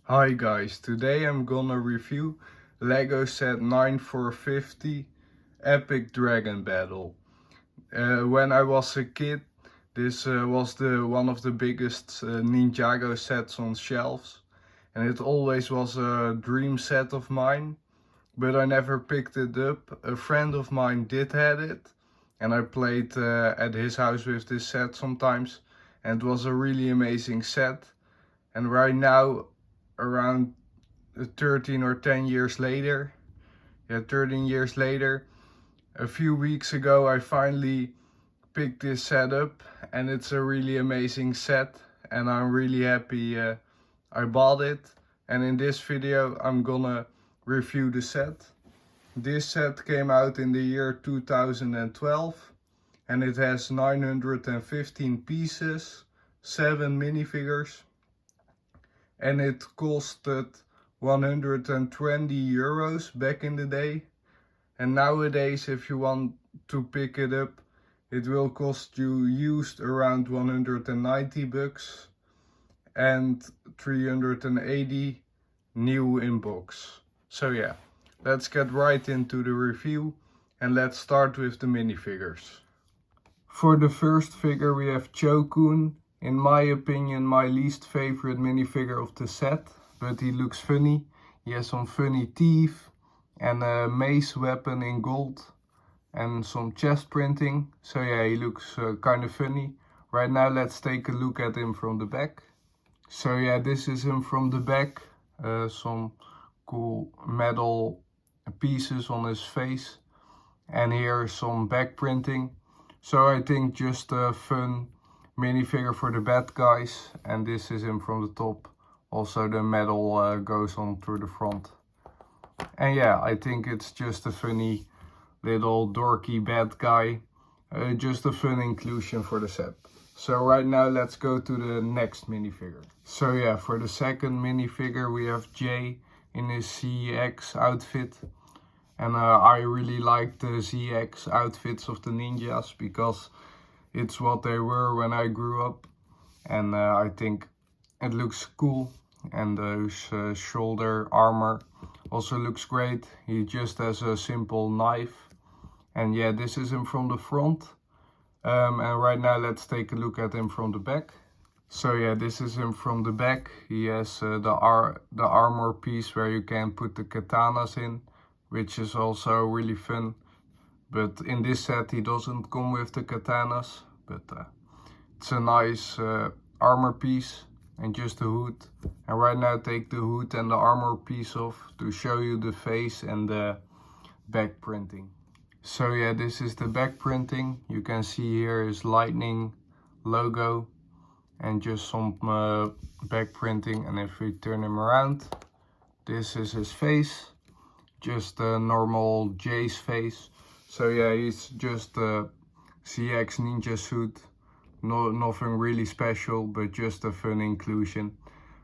Hi guys, today I'm gonna review Lego set 9450 Epic Dragon Battle. When I was a kid, this was one of the biggest Ninjago sets on shelves, and it always was a dream set of mine, but I never picked it up. A friend of mine did had it, and I played at his house with this set sometimes, and it was a really amazing set. And right now, around 13 or 10 years later, 13 years later, a few weeks ago I finally picked this set up, and it's a really amazing set, and I'm really happy I bought it. And in this video I'm gonna review the set. This set came out in the year 2012, and it has 915 pieces, 7 minifigures, and it costed 120 euros back in the day. And nowadays, if you want to pick it up, it will cost you used around 190 bucks and 380 new in box. So yeah, let's get right into the review, and let's start with the minifigures. For the first figure we have Chokun. In my opinion, my least favorite minifigure of the set, but he looks funny. He has some funny teeth and a mace weapon in gold and some chest printing. So yeah, he looks kind of funny. Right now let's take a look at him from the back. So yeah, this is him from the back. Some cool metal pieces on his face, and here is some back printing. So I think just a fun minifigure for the bad guys, and this is him from the top. Also the metal goes on through the front. And yeah, I think it's just a funny little dorky bad guy. Just a fun inclusion for the set. So right now let's go to the next minifigure. So yeah, for the second minifigure we have Jay in his CX outfit. And I really like the ZX outfits of the ninjas because it's what they were when I grew up. And I think it looks cool. And those shoulder armor also looks great. He just has a simple knife. And yeah, this is him from the front. And right now let's take a look at him from the back. So yeah, this is him from the back. He has the armor piece where you can put the katanas in, which is also really fun. But in this set he doesn't come with the katanas, but it's a nice armor piece and just the hood. And right now take the hood and the armor piece off to show you the face and the back printing. So yeah, this is the back printing. You can see here his lightning logo and just some back printing. And if we turn him around, this is his face. Just a normal Jay's face. So yeah, he's just a CX ninja suit. Nothing really special, but just a fun inclusion.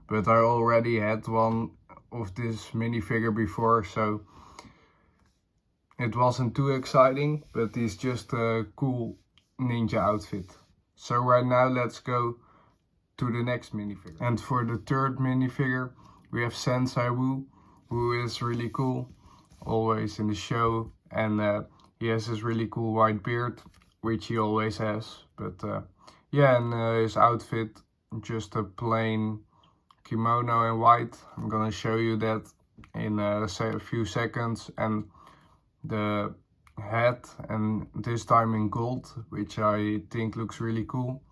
But I already had one of this minifigure before, so it wasn't too exciting, but he's just a cool ninja outfit. So right now let's go to the next minifigure. And for the third minifigure we have Sensei Wu, who is really cool, always in the show, and he has this really cool white beard, which he always has. But yeah, and his outfit, just a plain kimono in white. I'm gonna show you that in a few seconds. And the hat, and this time in gold, which I think looks really cool.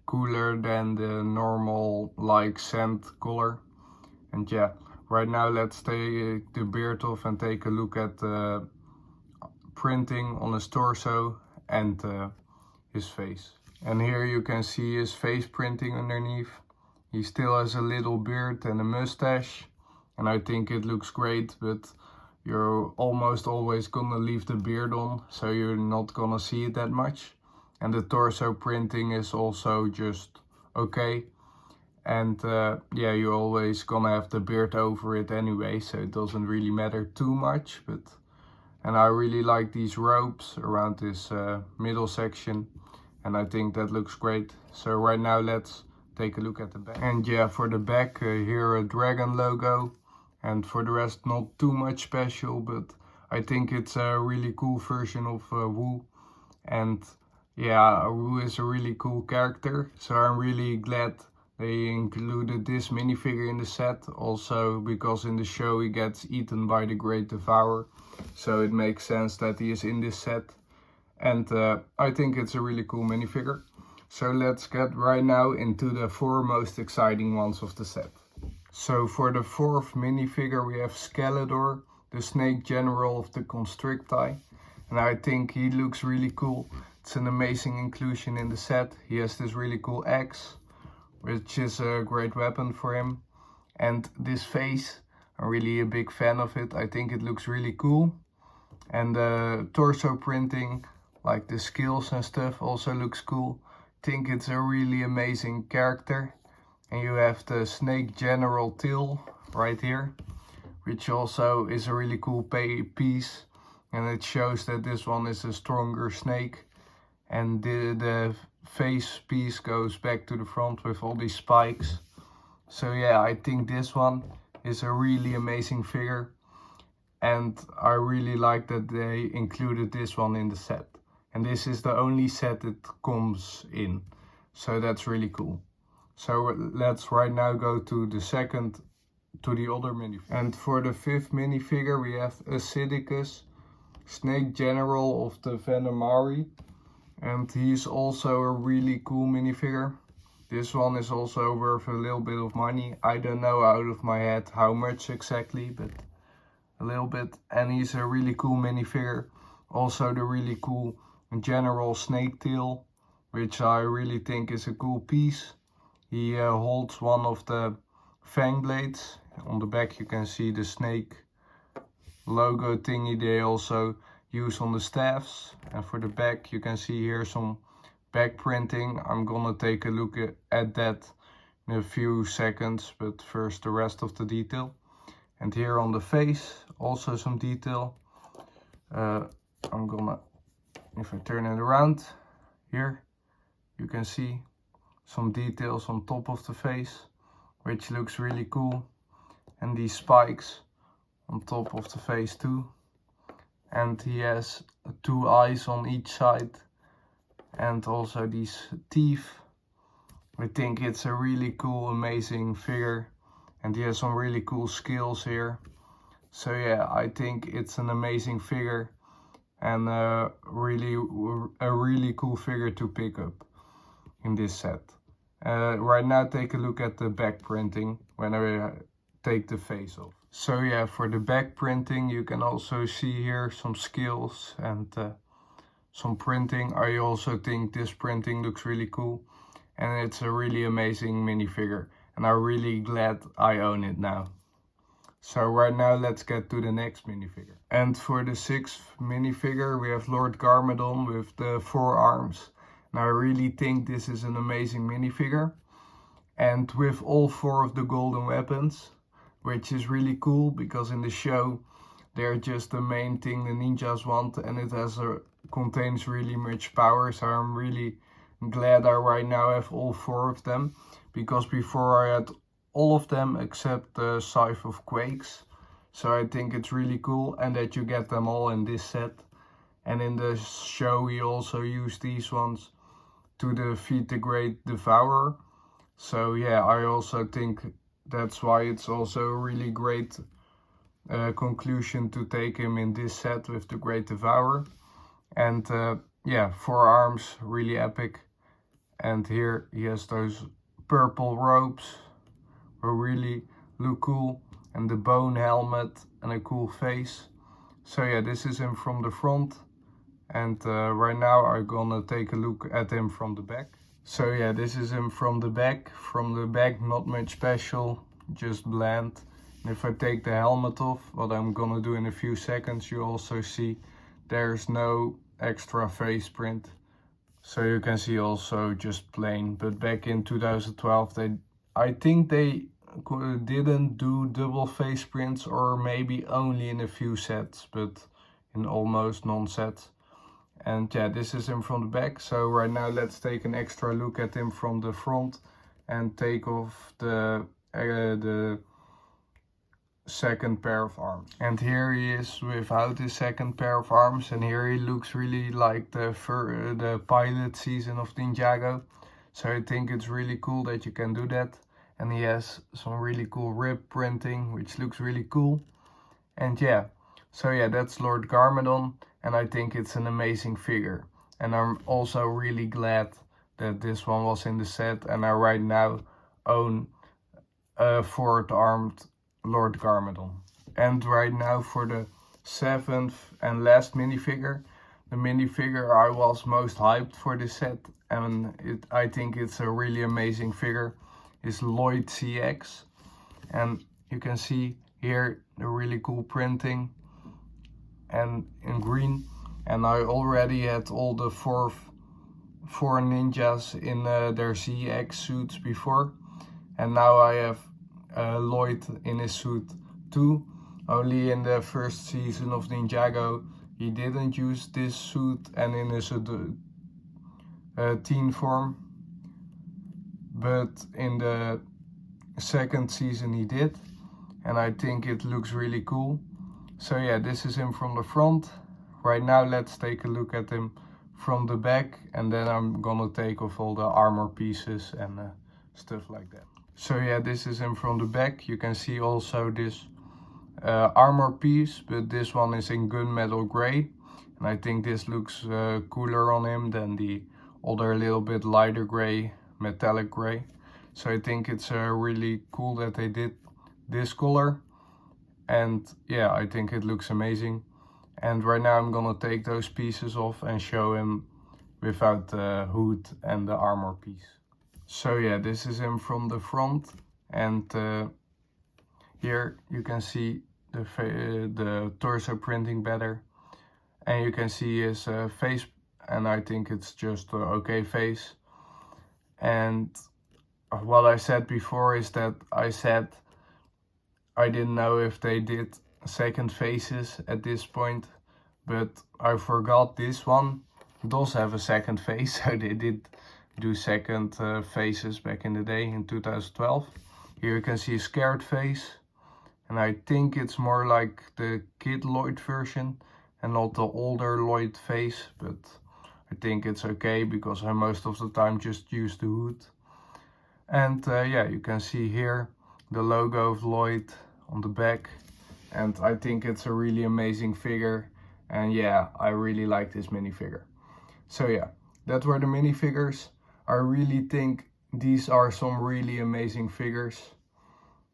Cooler than the normal like sand color. And yeah, right now let's take the beard off and take a look at the printing on his torso and his face. And here you can see his face printing underneath. He still has a little beard and a mustache, and I think it looks great, but you're almost always gonna leave the beard on, so you're not gonna see it that much. And the torso printing is also just okay. And yeah, you're always gonna have the beard over it anyway, so it doesn't really matter too much. And I really like these ropes around this middle section, and I think that looks great. So right now let's take a look at the back. And yeah, for the back here a dragon logo, and for the rest not too much special, but I think it's a really cool version of Wu. And yeah, Wu is a really cool character, so I'm really glad they included this minifigure in the set. Also because in the show he gets eaten by the Great Devourer, so it makes sense that he is in this set. And I think it's a really cool minifigure. So let's get right now into the 4 most exciting ones of the set. So for the 4th minifigure we have Skeletor, the Snake General of the Constricti. And I think he looks really cool. It's an amazing inclusion in the set. He has this really cool axe, which is a great weapon for him. And this face, I'm really a big fan of it. I think it looks really cool. And the torso printing, like the skills and stuff, also looks cool. I think it's a really amazing character. And you have the Snake General tail right here, which also is a really cool piece. And it shows that this one is a stronger snake. And the face piece goes back to the front with all these spikes. So yeah, I think this one is a really amazing figure. And I really like that they included this one in the set. And this is the only set it comes in. So that's really cool. So let's right now go to the other minifigure. And for the 5th minifigure we have Acidicus, Snake General of the Venomari. And he's also a really cool minifigure. This one is also worth a little bit of money. I don't know out of my head how much exactly, but a little bit. And he's a really cool minifigure. Also the really cool General Snake Tail, which I really think is a cool piece. He holds one of the fang blades. On the back you can see the snake logo thingy they also use on the staffs. And for the back you can see here some back printing. I'm gonna take a look at that in a few seconds, but first the rest of the detail. And here on the face also some detail. I'm gonna, if I turn it around, here you can see some details on top of the face, which looks really cool. And these spikes on top of the face too. And he has 2 eyes on each side. And also these teeth. I think it's a really cool, amazing figure. And he has some really cool skills here. So yeah, I think it's an amazing figure. And a really cool figure to pick up in this set. Right now take a look at the back printing when I take the face off. So yeah, for the back printing you can also see here some skills and some printing. I also think this printing looks really cool. And it's a really amazing minifigure. And I'm really glad I own it now. So right now let's get to the next minifigure. And for the 6th minifigure we have Lord Garmadon with the 4 arms. And I really think this is an amazing minifigure. And with all 4 of the golden weapons, which is really cool because in the show they're just the main thing the ninjas want, and it contains really much power. So I'm really glad I right now have all 4 of them, because before I had all of them except the Scythe of Quakes. So I think it's really cool, and that you get them all in this set. And in the show we also use these ones to defeat the Great Devourer. So yeah, I also think that's why it's also a really great conclusion to take him in this set with the Great Devourer. And yeah, 4 arms, really epic. And here he has those purple robes, who really look cool. And the bone helmet and a cool face. So yeah, this is him from the front. And right now I'm gonna take a look at him from the back. So yeah, this is him from the back. From the back, not much special, just bland. And if I take the helmet off, what I'm gonna do in a few seconds, you also see there's no extra face print. So you can see also just plain. But back in 2012, I think they didn't do double face prints, or maybe only in a few sets, but in almost none sets. And yeah, this is him from the back. So right now let's take an extra look at him from the front. and take off the second pair of arms. And here he is without his second pair of arms, and here he looks really like the pilot season of Ninjago. So I think it's really cool that you can do that. And he has some really cool rib printing, which looks really cool. And yeah, so yeah, that's Lord Garmadon, and I think it's an amazing figure. And I'm also really glad that this one was in the set, and I right now own a 4th armed Lord Garmadon. And right now for the 7th and last minifigure, the minifigure I was most hyped for this set, and I think it's a really amazing figure, is Lloyd CX. And you can see here the really cool printing and in green. And I already had all the four ninjas in their ZX suits before, and now I have Lloyd in his suit too. Only in the first season of Ninjago he didn't use this suit and in his teen form, but in the second season he did, and I think it looks really cool. So yeah, this is him from the front. Right now let's take a look at him from the back, and then I'm gonna take off all the armor pieces and stuff like that. So yeah, this is him from the back. You can see also this armor piece, but this one is in gunmetal gray, and I think this looks cooler on him than the other little bit lighter gray, metallic gray. So I think it's really cool that they did this color, and yeah, I think it looks amazing. And right now I'm gonna take those pieces off and show him without the hood and the armor piece. So yeah, this is him from the front, and here you can see the torso printing better, and you can see his face, and I think it's just an okay face. And what I said before is that I said I didn't know if they did second faces at this point, but I forgot this one does have a second face, so they did do second faces back in the day in 2012. Here you can see a scared face, and I think it's more like the kid Lloyd version and not the older Lloyd face, but I think it's okay because I most of the time just use the hood. And yeah, you can see here the logo of Lloyd on the back, and I think it's a really amazing figure, and yeah, I really like this minifigure. So yeah, that were the minifigures. I really think these are some really amazing figures.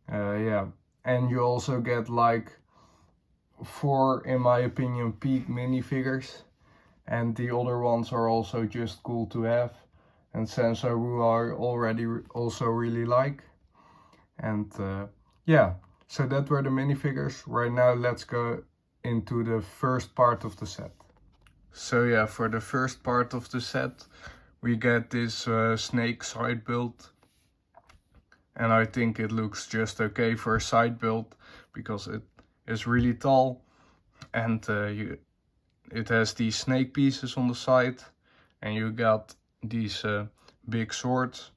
Yeah, and you also get like 4, in my opinion, peak minifigures, and the other ones are also just cool to have. And Sensoru I already also really like. And yeah, so that were the minifigures. Right now let's go into the first part of the set. So yeah, for the first part of the set we get this snake side build, and I think it looks just okay for a side build because it is really tall, and it has these snake pieces on the side, and you got these big swords.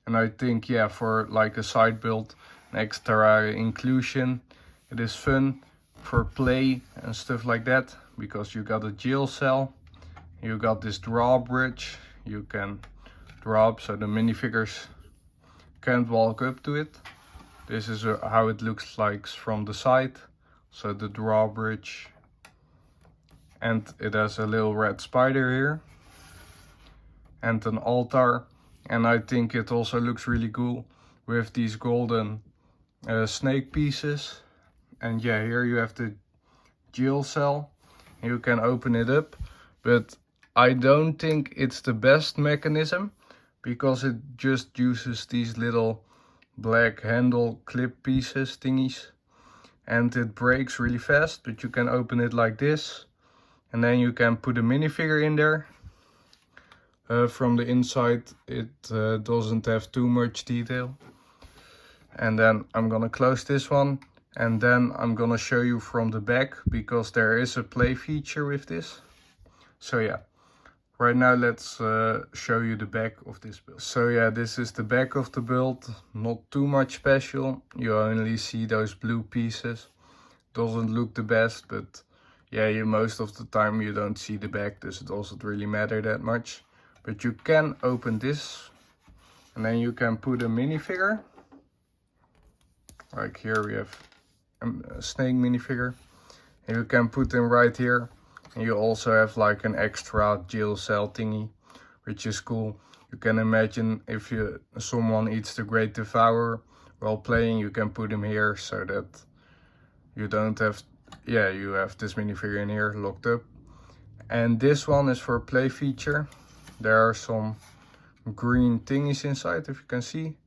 And I think, yeah, for like a side build, an extra inclusion, it is fun for play and stuff like that, because you got a jail cell, you got this drawbridge, you can drop so the minifigures can't walk up to it. This is how it looks like from the side, so the drawbridge, and it has a little red spider here and an altar. And I think it also looks really cool with these golden snake pieces. And yeah, here you have the jail cell. You can open it up, but I don't think it's the best mechanism because it just uses these little black handle clip pieces thingies, and it breaks really fast. But you can open it like this, and then you can put a minifigure in there. From the inside it doesn't have too much detail. And then I'm gonna close this one, and then I'm gonna show you from the back because there is a play feature with this. So yeah, Right now let's show you the back of this build. So yeah, this is the back of the build. Not too much special. You only see those blue pieces. Doesn't look the best, but yeah, most of the time you don't see the back, so it doesn't really matter that much. But you can open this and then you can put a minifigure. Like here we have a snake minifigure. And you can put them right here. And you also have like an extra jail cell thingy, which is cool. You can imagine if someone eats the Great Devourer while playing, you can put him here so that you don't have, yeah, you have this minifigure in here locked up. And this one is for play feature. There are some green thingies inside, if you can see.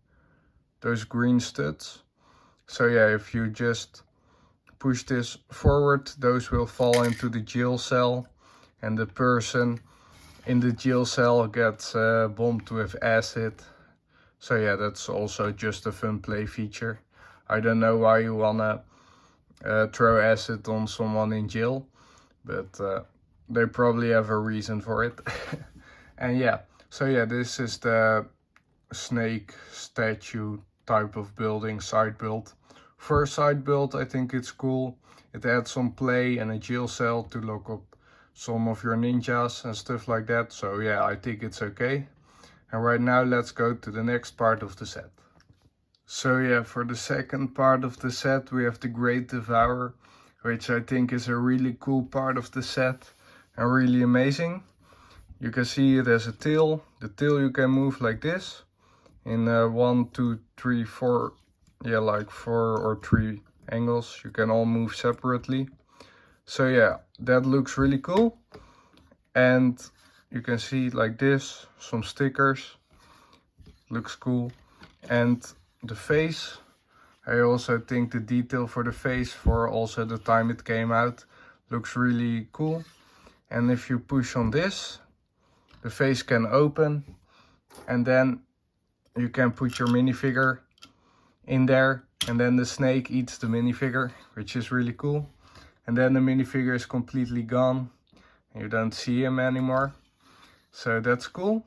Those green studs. So yeah, if you just push this forward, those will fall into the jail cell. And the person in the jail cell gets bombed with acid. So yeah, that's also just a fun play feature. I don't know why you wanna throw acid on someone in jail, but they probably have a reason for it. And yeah, so yeah, this is the snake statue type of building, side build. For a side build, I think it's cool. It adds some play and a jail cell to lock up some of your ninjas and stuff like that. So yeah, I think it's okay. And right now let's go to the next part of the set. So yeah, for the second part of the set we have the Great Devourer, which I think is a really cool part of the set and really amazing. You can see it has a tail. The tail you can move like this in 1, 2, 3, 4, yeah, like 4 or 3 angles. You can all move separately. So yeah, that looks really cool. And you can see like this, some stickers. Looks cool. And the face, I also think the detail for the face, for also the time it came out, looks really cool. And if you push on this, the face can open, and then you can put your minifigure in there, and then the snake eats the minifigure, which is really cool. And then the minifigure is completely gone and you don't see him anymore, so that's cool.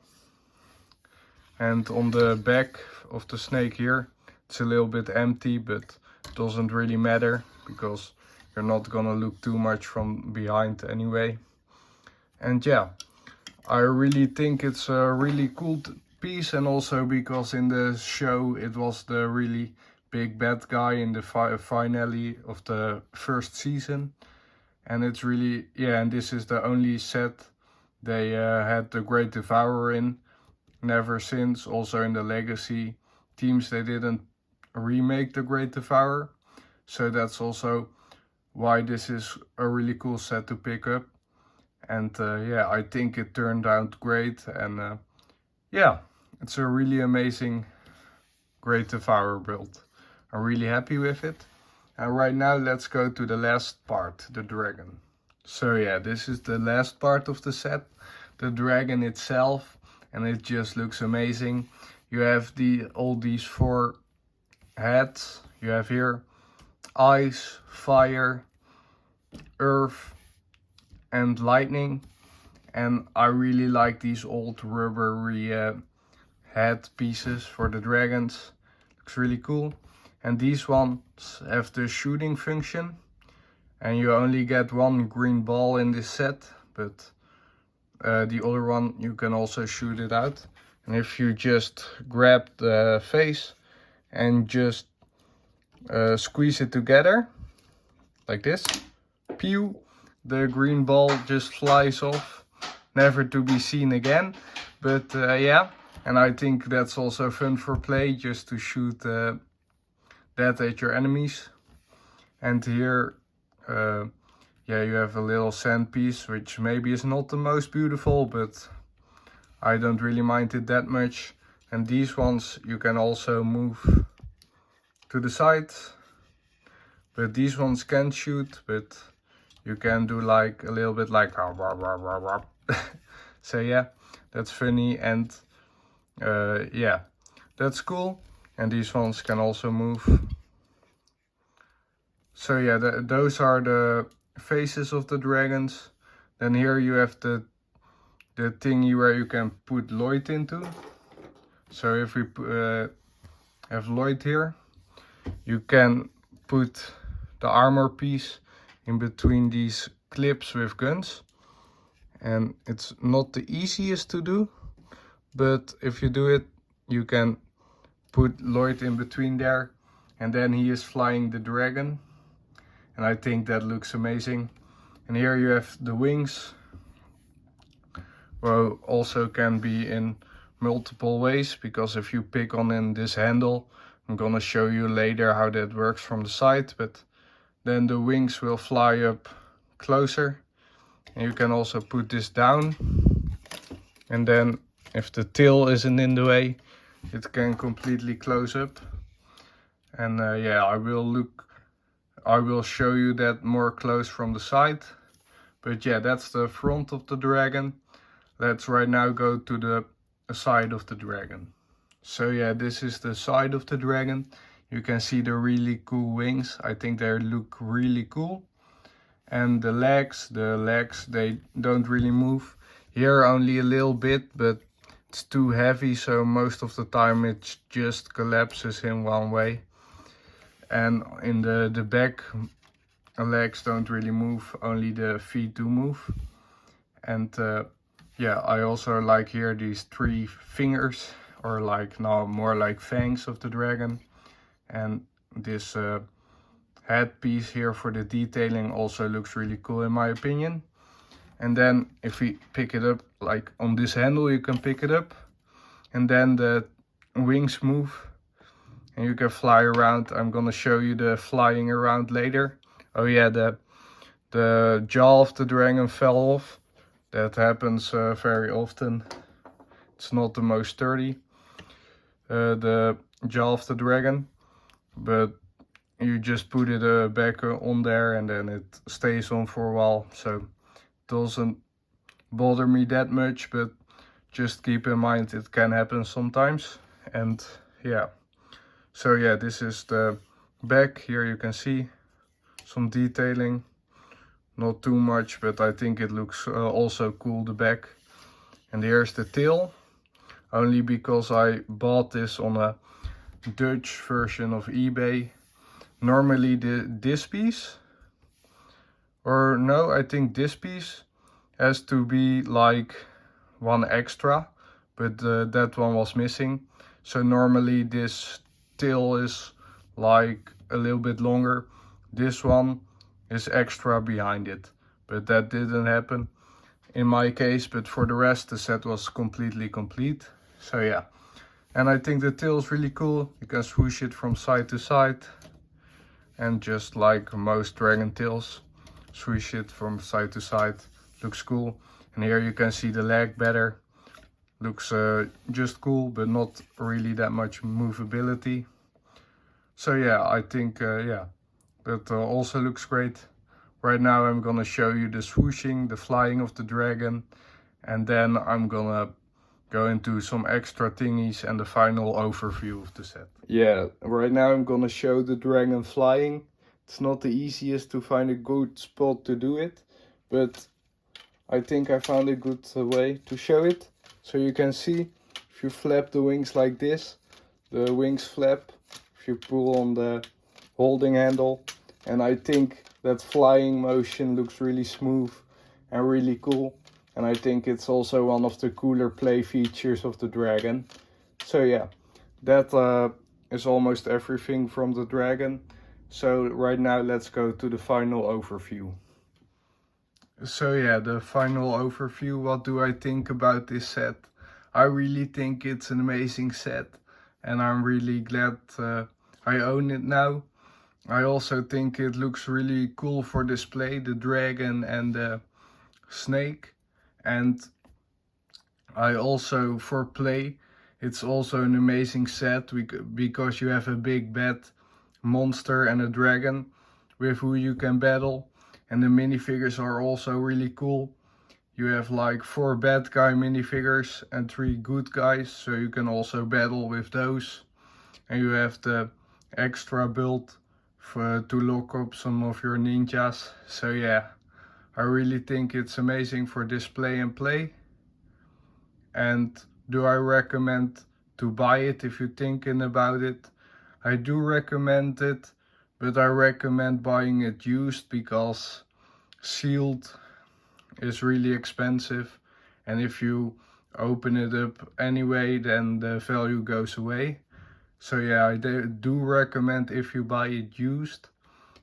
And on the back of the snake here, it's a little bit empty, but it doesn't really matter because you're not gonna look too much from behind anyway. And yeah, I really think it's a really cool piece, and also because in the show it was the really big bad guy in the finale of the first season. And it's really, yeah, and this is the only set they had the Great Devourer in. Never since, also in the Legacy teams, they didn't remake the Great Devourer. So that's also why this is a really cool set to pick up. And yeah, I think it turned out great. And yeah, it's a really amazing Great Devourer build. I'm really happy with it. And right now let's go to the last part, the dragon. So yeah, this is the last part of the set, the dragon itself. And it just looks amazing. You have all these 4 heads. You have here ice, fire, earth and lightning. And I really like these old rubbery head pieces for the dragons. Looks really cool. And these ones have the shooting function. And you only get 1 green ball in this set, but the other one you can also shoot it out. And if you just grab the face and just squeeze it together like this, pew, the green ball just flies off, never to be seen again. But yeah, and I think that's also fun for play, just to shoot that at your enemies. And here yeah, you have a little sand piece, which maybe is not the most beautiful, but I don't really mind it that much. And these ones you can also move to the side, but these ones can't shoot, but you can do like a little bit like so yeah, that's funny. And yeah, that's cool. And these ones can also move. So yeah, those are the faces of the dragons. Then here you have the the thingy where you can put Lloyd into. So if we have Lloyd here, you can put the armor piece in between these clips with guns. And it's not the easiest to do, but if you do it, you can put Lloyd in between there, and then he is flying the dragon. And I think that looks amazing. And here you have the wings, well, also can be in multiple ways, because if you pick on in this handle, I'm gonna show you later how that works from the side, but then the wings will fly up closer. And you can also put this down, and then if the tail isn't in the way, it can completely close up. And yeah, I will show you that more close from the side. But yeah, that's the front of the dragon. Let's right now go to the side of the dragon. So yeah, this is the side of the dragon. You can see the really cool wings. I think they look really cool. And the legs, they don't really move. Here only a little bit, but it's too heavy, so most of the time it just collapses in one way. And in the back, legs don't really move, only the feet do move. And yeah, I also like here these 3 fingers, or like now more like fangs of the dragon. And this headpiece here for the detailing also looks really cool in my opinion. And then if we pick it up, like on this handle, you can pick it up, and then the wings move and you can fly around. I'm gonna show you the flying around later. Oh yeah, the jaw of the dragon fell off. That happens very often. It's not the most sturdy, the jaw of the dragon, but you just put it back on there and then it stays on for a while, so it doesn't bother me that much, but just keep in mind it can happen sometimes. And yeah, so yeah, this is the back. Here you can see some detailing, not too much, but I think it looks also cool, the back. And here's the tail, only because I bought this on a Dutch version of eBay. Normally this piece, or no, I think this piece has to be like 1 extra, but that one was missing. So normally this tail is like a little bit longer. This one is extra behind it, but that didn't happen in my case. But for the rest, the set was completely complete. So yeah, and I think the tail is really cool. You can swoosh it from side to side, and just like most dragon tails, swoosh it from side to side. Looks cool. And here you can see the leg better. Looks just cool, but not really that much movability. So yeah, I think yeah, that also looks great. Right now I'm gonna show you the swooshing, the flying of the dragon, and then I'm gonna go into some extra thingies and the final overview of the set. Yeah, right now I'm gonna show the dragon flying. It's not the easiest to find a good spot to do it, but I think I found a good way to show it. So you can see, if you flap the wings like this, the wings flap. If you pull on the holding handle, and I think that flying motion looks really smooth and really cool. And I think it's also one of the cooler play features of the dragon. So yeah, that is almost everything from the dragon. So right now let's go to the final overview. So yeah, the final overview. What do I think about this set? I really think it's an amazing set, and I'm really glad I own it now. I also think it looks really cool for display, the dragon and the snake. And I also, for play, it's also an amazing set because you have a big bad monster and a dragon with who you can battle. And the minifigures are also really cool. You have like 4 bad guy minifigures and 3 good guys, so you can also battle with those. And you have the extra build to lock up some of your ninjas. So yeah, I really think it's amazing for display and play. And do I recommend to buy it if you're thinking about it? I do recommend it, but I recommend buying it used because sealed is really expensive, and if you open it up anyway, then the value goes away. So yeah, I do recommend if you buy it used.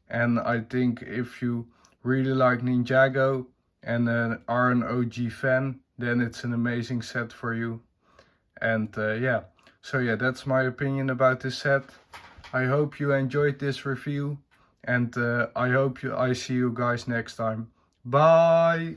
And I think if you really like Ninjago and are an OG fan, then it's an amazing set for you. And yeah, so yeah, that's my opinion about this set. I hope you enjoyed this review, and I hope I see you guys next time. Bye!